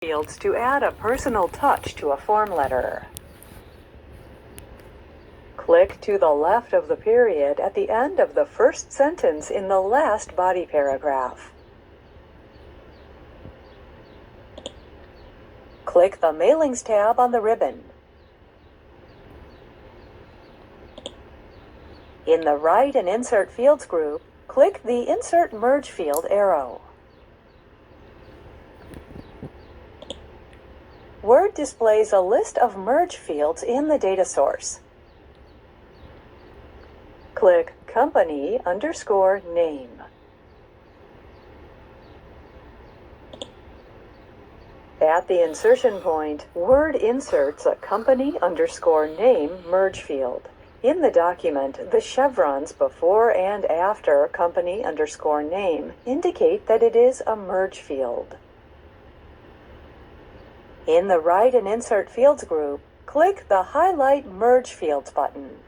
fields to add a personal touch to a form letter. Click to the left of the period at the end of the first sentence in the last body paragraph. Click the Mailings tab on the ribbon. In the Write and Insert Fields group, click the Insert Merge Field arrow. Word displays a list of merge fields in the data source. Click company_name. At the insertion point, Word inserts a company_name merge field. In the document, the chevrons before and after company_name indicate that it is a merge field. In the Write and Insert Fields group, click the Highlight Merge Fields button.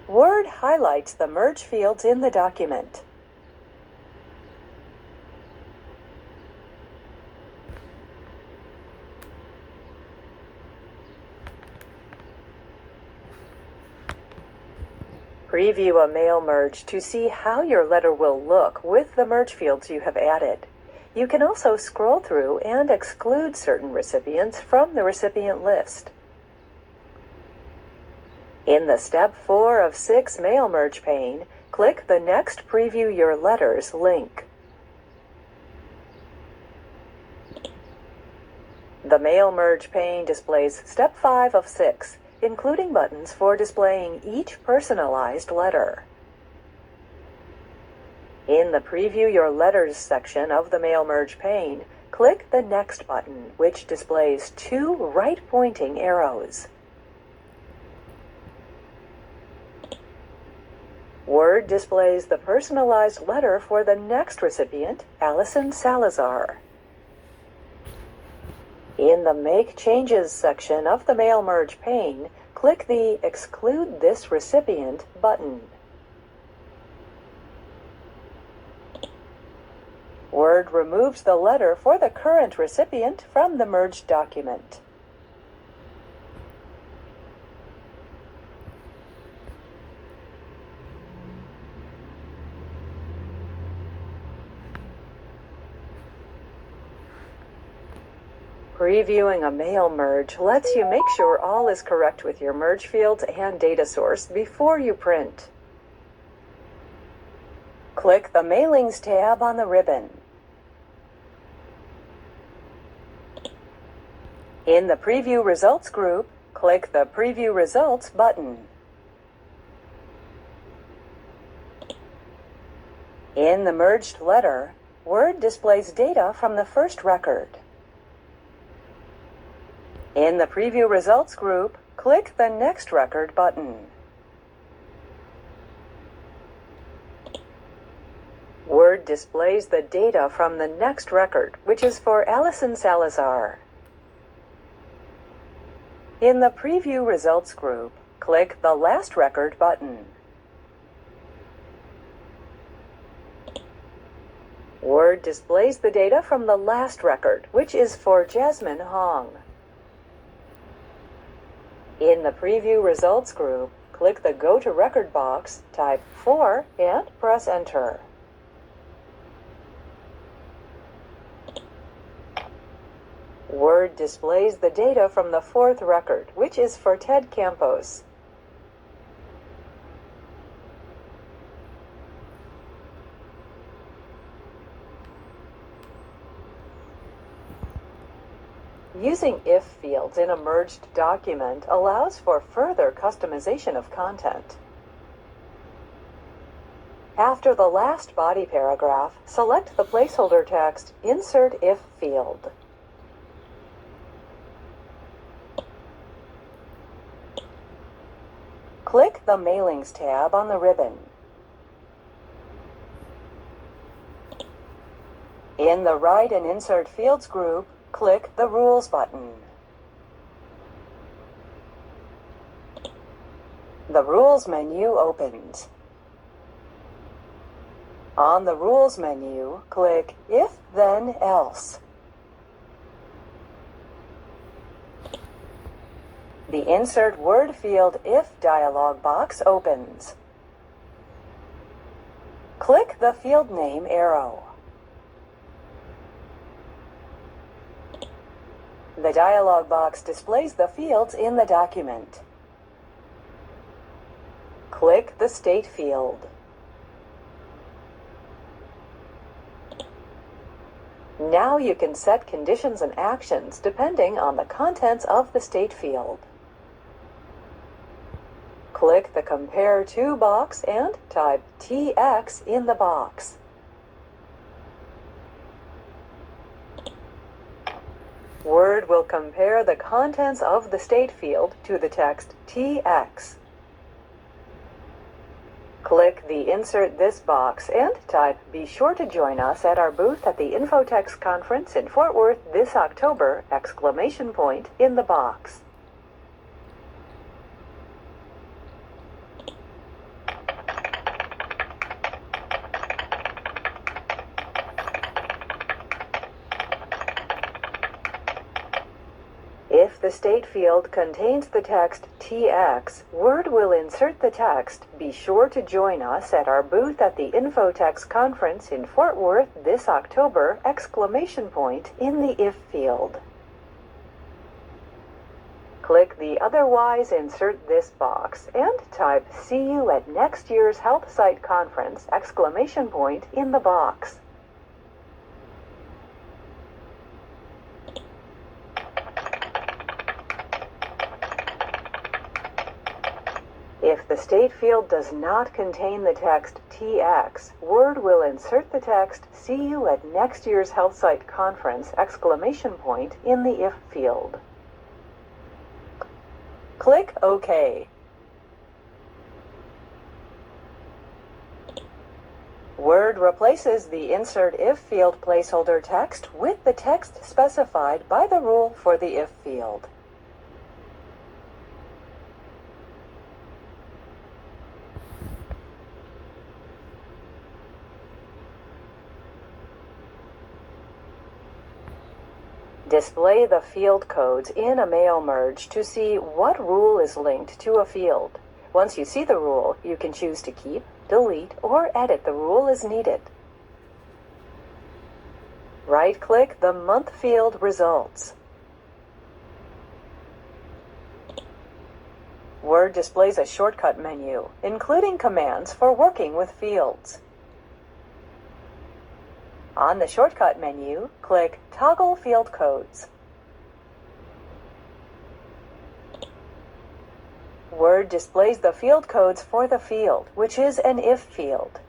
Word highlights the merge fields in the document. Preview a mail merge to see how your letter will look with the merge fields you have added. You can also scroll through and exclude certain recipients from the recipient list. In the Step 4 of 6 Mail Merge pane, click the Next Preview Your Letters link. The Mail Merge pane displays Step 5 of 6, including buttons for displaying each personalized letter. In the Preview Your Letters section of the Mail Merge pane, click the Next button, which displays 2 right-pointing arrows. Word displays the personalized letter for the next recipient, Allison Salazar. In the Make Changes section of the Mail Merge pane, click the Exclude This Recipient button. Word removes the letter for the current recipient from the merged document. Previewing a mail merge lets you make sure all is correct with your merge fields and data source before you print. Click the Mailings tab on the ribbon. In the Preview Results group, click the Preview Results button. In the merged letter, Word displays data from the first record. In the Preview Results group, click the Next Record button. Word displays the data from the next record, which is for Allison Salazar. In the Preview Results group, click the Last Record button. Word displays the data from the last record, which is for Jasmine Hong. In the Preview Results group, click the Go to Record box, type 4, and press Enter. Word displays the data from the fourth record, which is for Ted Campos. Using if fields in a merged document allows for further customization of content. After the last body paragraph, select the placeholder text Insert If field. Click the Mailings tab on the ribbon. In the Write and Insert Fields group, click the Rules button. The Rules menu opens. On the Rules menu, click If, Then, Else. The Insert Word Field If dialog box opens. Click the field name arrow. The dialog box displays the fields in the document. Click the State field. Now you can set conditions and actions depending on the contents of the State field. Click the Compare To box and type TX in the box. Word will compare the contents of the State field to the text TX. Click the Insert This box and type Be sure to join us at our booth at the Infotex Conference in Fort Worth this October! In the box. If the State field contains the text TX, Word will insert the text, Be sure to join us at our booth at the Infotex Conference in Fort Worth this October! In the If field. Click the Otherwise Insert This box and type See you at next year's HealthSite Conference! In the box. If the State field does not contain the text TX, Word will insert the text See you at next year's HealthSite Conference! In the If field. Click OK. Word replaces the Insert If field placeholder text with the text specified by the rule for the If field. Display the field codes in a mail merge to see what rule is linked to a field. Once you see the rule, you can choose to keep, delete, or edit the rule as needed. Right-click the month field results. Word displays a shortcut menu, including commands for working with fields. On the shortcut menu, click Toggle Field Codes. Word displays the field codes for the field, which is an If field.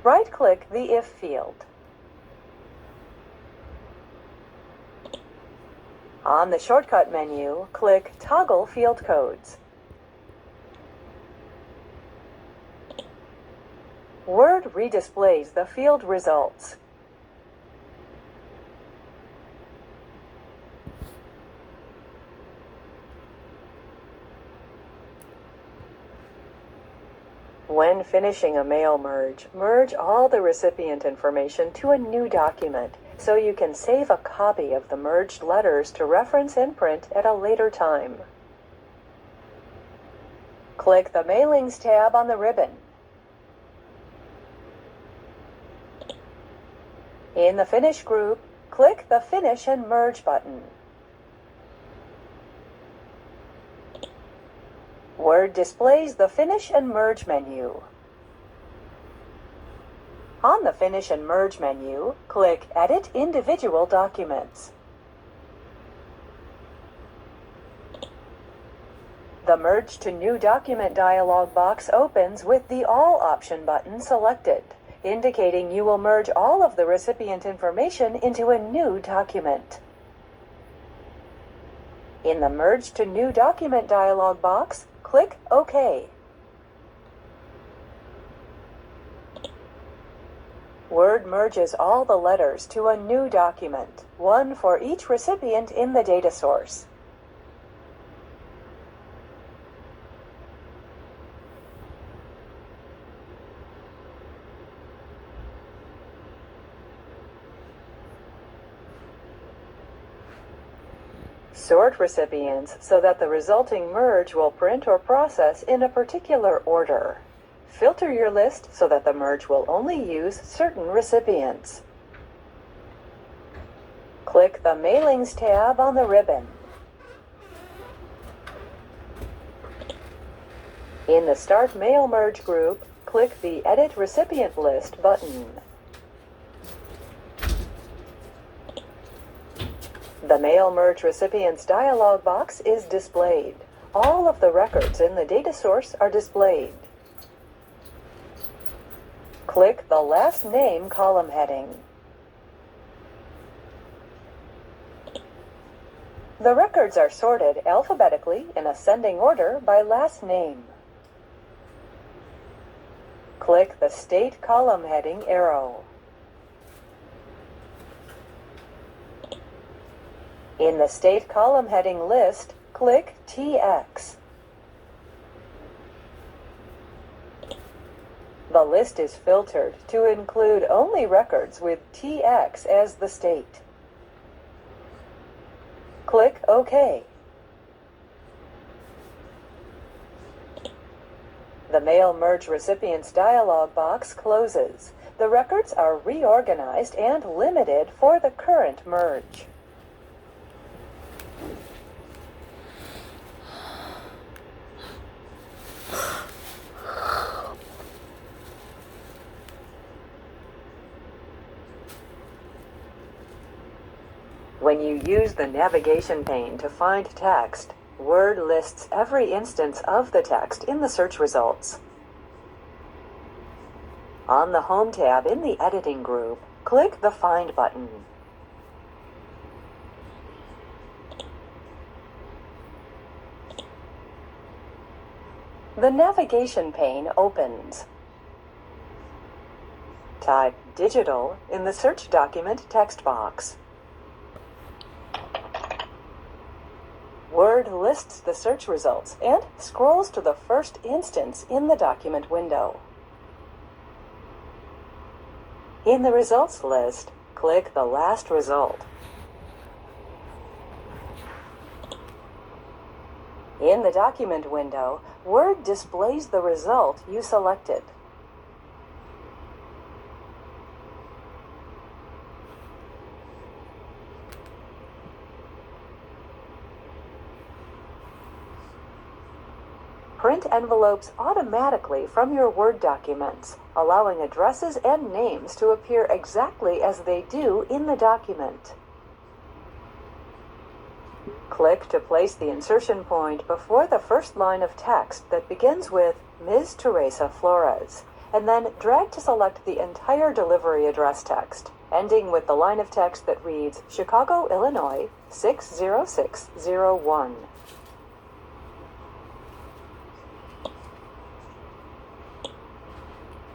Right-click the If field. On the shortcut menu, click Toggle Field Codes. Word redisplays the field results. When finishing a mail merge, merge all the recipient information to a new document so you can save a copy of the merged letters to reference and print at a later time. Click the Mailings tab on the ribbon. In the Finish group, click the Finish and Merge button. Word displays the Finish and Merge menu. On the Finish and Merge menu, click Edit Individual Documents. The Merge to New Document dialog box opens with the All option button selected, indicating you will merge all of the recipient information into a new document. In the Merge to New Document dialog box, click OK. Word merges all the letters to a new document, one for each recipient in the data source. Sort recipients so that the resulting merge will print or process in a particular order. Filter your list so that the merge will only use certain recipients. Click the Mailings tab on the ribbon. In the Start Mail Merge group, click the Edit Recipient List button. The Mail Merge Recipients dialog box is displayed. All of the records in the data source are displayed. Click the Last Name column heading. The records are sorted alphabetically in ascending order by last name. Click the State column heading arrow. In the State column heading list, click TX. The list is filtered to include only records with TX as the state. Click OK. The Mail Merge Recipients dialog box closes. The records are reorganized and limited for the current merge. When you use the navigation pane to find text, Word lists every instance of the text in the search results. On the Home tab in the Editing group, click the Find button. The navigation pane opens. Type Digital in the Search Document text box. Word lists the search results and scrolls to the first instance in the document window. In the results list, click the last result. In the document window, Word displays the result you selected. Print envelopes automatically from your Word documents, allowing addresses and names to appear exactly as they do in the document. Click to place the insertion point before the first line of text that begins with Ms. Teresa Flores, and then drag to select the entire delivery address text, ending with the line of text that reads Chicago, Illinois, 60601.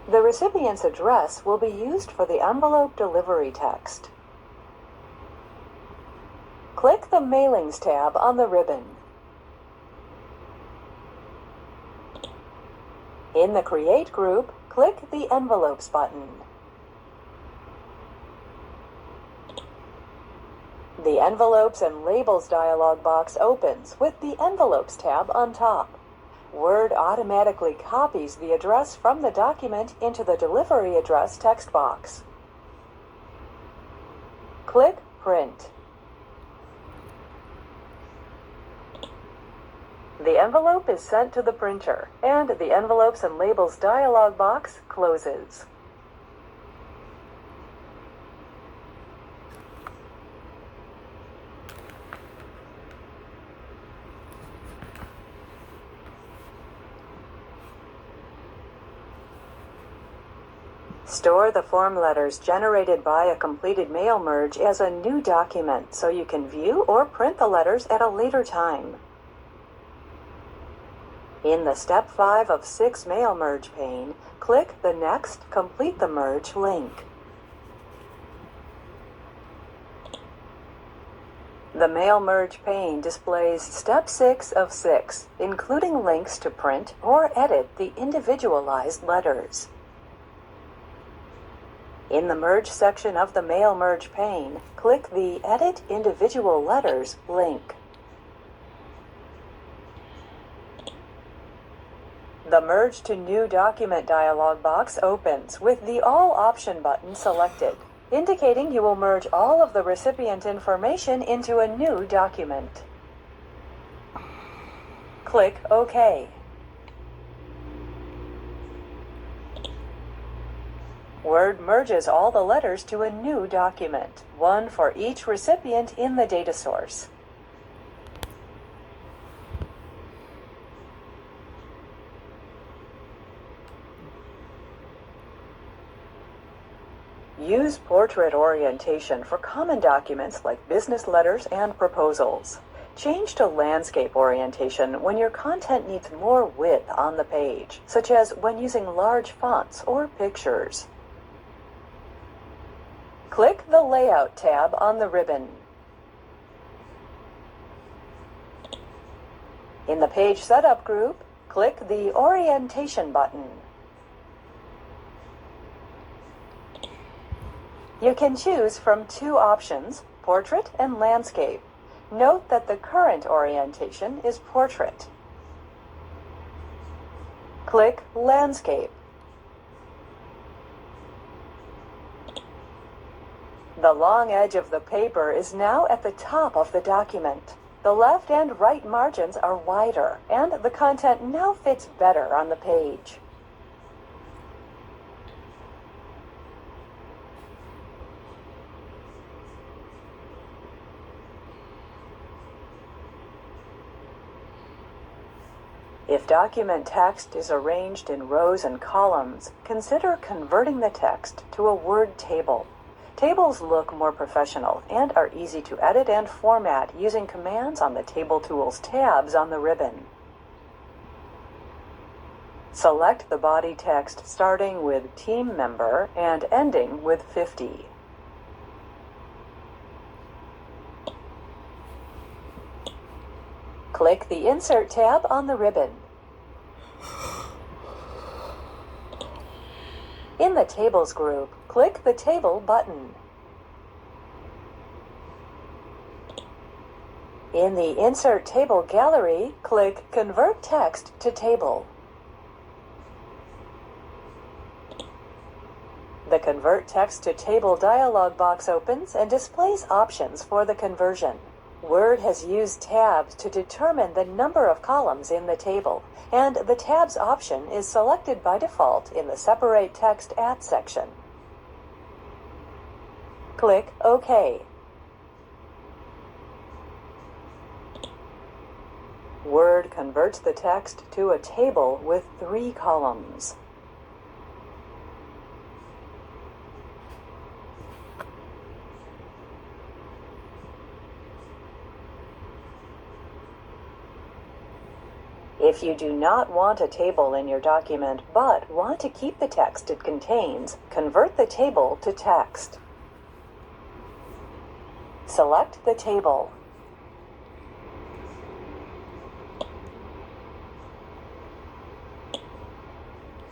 The recipient's address will be used for the envelope delivery text. Click the Mailings tab on the ribbon. In the Create group, click the Envelopes button. The Envelopes and Labels dialog box opens with the Envelopes tab on top. Word automatically copies the address from the document into the delivery address text box. Click Print. The envelope is sent to the printer, and the Envelopes and Labels dialog box closes. Store the form letters generated by a completed mail merge as a new document so you can view or print the letters at a later time. In the Step 5 of 6 Mail Merge pane, click the Next Complete the Merge link. The Mail Merge pane displays Step 6 of 6, including links to print or edit the individualized letters. In the Merge section of the Mail Merge pane, click the Edit Individual Letters link. The Merge to New Document dialog box opens with the All option button selected, indicating you will merge all of the recipient information into a new document. Click OK. Word merges all the letters to a new document, one for each recipient in the data source. Use portrait orientation for common documents like business letters and proposals. Change to landscape orientation when your content needs more width on the page, such as when using large fonts or pictures. Click the Layout tab on the ribbon. In the Page Setup group, click the Orientation button. You can choose from two options, Portrait and Landscape. Note that the current orientation is Portrait. Click Landscape. The long edge of the paper is now at the top of the document. The left and right margins are wider, and the content now fits better on the page. If document text is arranged in rows and columns, consider converting the text to a Word table. Tables look more professional and are easy to edit and format using commands on the Table Tools tabs on the ribbon. Select the body text starting with Team Member and ending with 50. Click the Insert tab on the ribbon. In the Tables group, click the Table button. In the Insert Table gallery, click Convert Text to Table. The Convert Text to Table dialog box opens and displays options for the conversion. Word has used tabs to determine the number of columns in the table, and the Tabs option is selected by default in the Separate Text At section. Click OK. Word converts the text to a table with 3 columns. If you do not want a table in your document but want to keep the text it contains, convert the table to text. Select the table.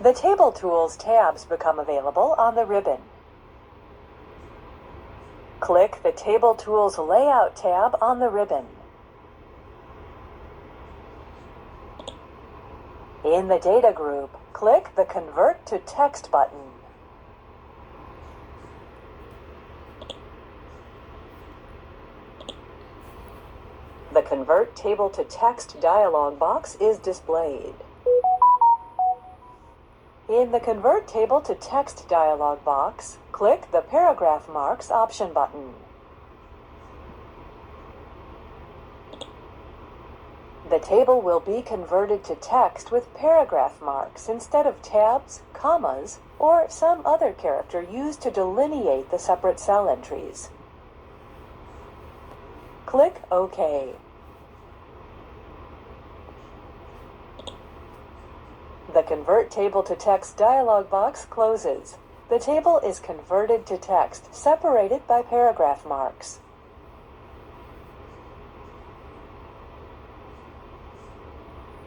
The Table Tools tabs become available on the ribbon. Click the Table Tools Layout tab on the ribbon. In the Data group, click the Convert to Text button. The Convert Table to Text dialog box is displayed. In the Convert Table to Text dialog box, click the Paragraph Marks option button. The table will be converted to text with paragraph marks instead of tabs, commas, or some other character used to delineate the separate cell entries. Click OK. The Convert Table to Text dialog box closes. The table is converted to text, separated by paragraph marks.